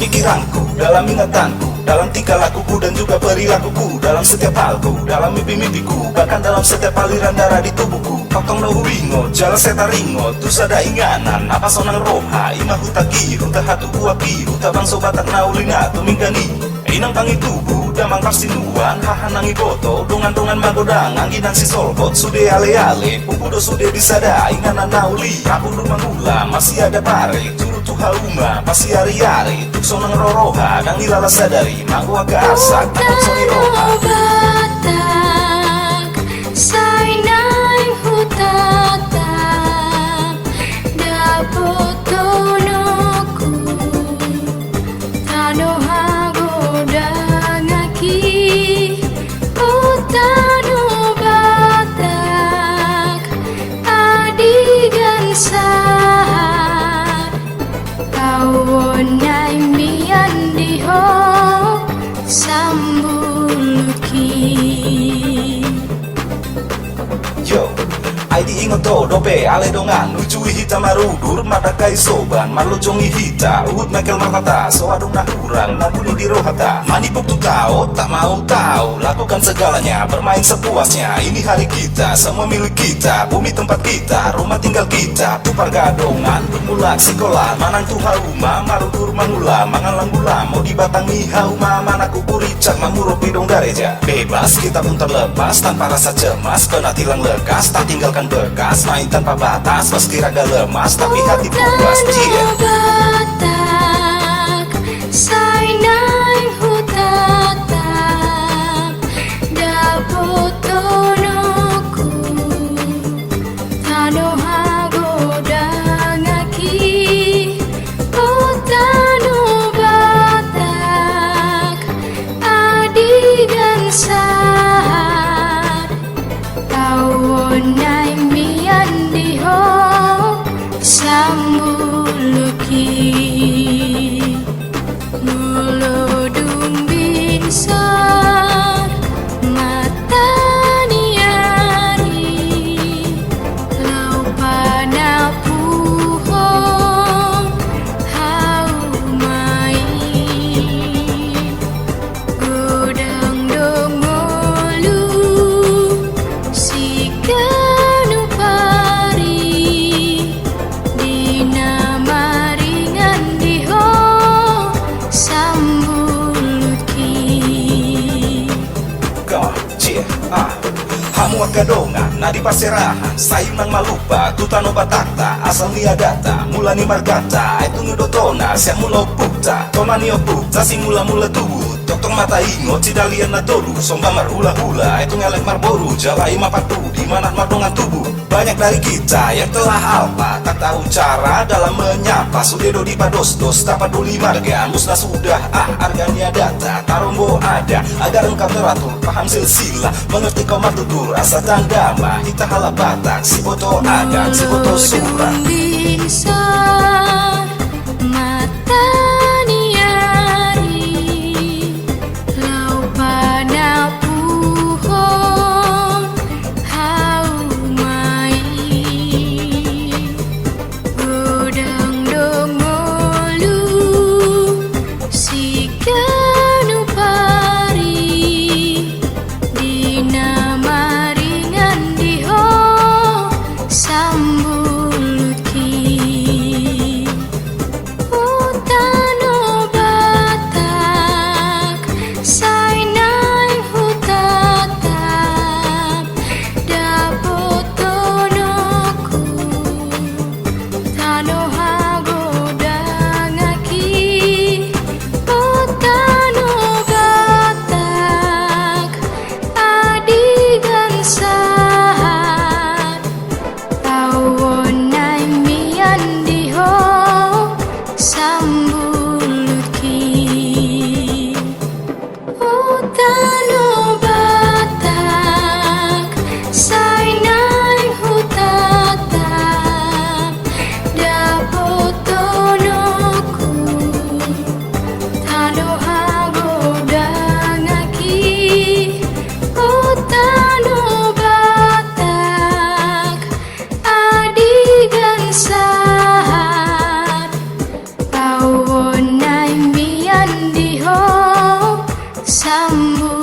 pikiranku, dalam ingatanku, dalam tingkah lakuku dan juga perilakuku, dalam setiap halku, dalam mimpi-mimpiku, bahkan dalam setiap aliran darah di tubuhku. Tokong no huwingo, jala seta ringo, tu sada inganan, apa sonang roha, ima hutaki, huta hatu uapi, huta bang sobatak na ulina tuminggani. Inang tangi tubuh, damang parsinuan, hahanang iboto, dongan-dongan magodang, angginan si solkot, sude ale-ale, pupudo sude disada, inganan nauli, kapur mangula, masih ada pare, turu tu hauma, pasti hari-hari, tuk sonang roroha, dang nilala sadari, manggo aga asak, takut soni roha. Batak, sainang hutatak, dapotonoku, tanohago dangaki, utano batak, adigan sahar, awonay miyan diho, sambuluki. Yo, ID ingot to dope ale dongan ujui hita marudur mata kai soban marlo jongi hita uhud mekel marmata so adung na kurang nabuni di rohata manipuk tu tahu tak mau tahu lakukan segalanya bermain sepuasnya ini hari kita semua milik kita bumi tempat kita rumah tinggal kita tupar gadongan bermula sekolah manang tu hauma marudur mangula mangalang gula mau dibatangi hauma manaku kuricak mamuro pidong dareja bebas kita pun terlepas tanpa rasa cemas kena tilang lekas tak tinggalkan bekas main tanpa batas meski raga lemas tapi hati puas cie. Batak, sainang hutatak, dapotonoku, tanohago dangaki, utano batak, adigan sahar, awonay miyan diho, sambuluki. Mulodung binsar, mata niari, lau panapuhong, haumai, godang dongolu, sikanu pari, dinamaringan diho, sambuluki. Gah, cie, hamu gadongan, nadi paserahan, sayung nang malupa, tutano batakta, asal niadata, mulani margata, itu ngudotona, siap mulo bukta, tomani bukta, sing mula-mula tubuh, tokong mata ingo, cidalian na dolu, somba marhula-hula, itu ngelek marboru, jalai mapatu, di mana mardongan tubuh, banyak dari kita yang telah alpa, tak tahu cara dalam menyapa, sudedo di pados-dos, tak peduli marga, musnah sudah, arganya data, tarombo ada, agar engkau teratur, paham silsilah, mengerti kau matutur, asa tandama, hita hala batak, si boto ada, si boto surah. Binsar, mata niari, lau panapuhong, haumai, godang dongolu, sikanu pari, dinamaringan diho, sambuluki. sambut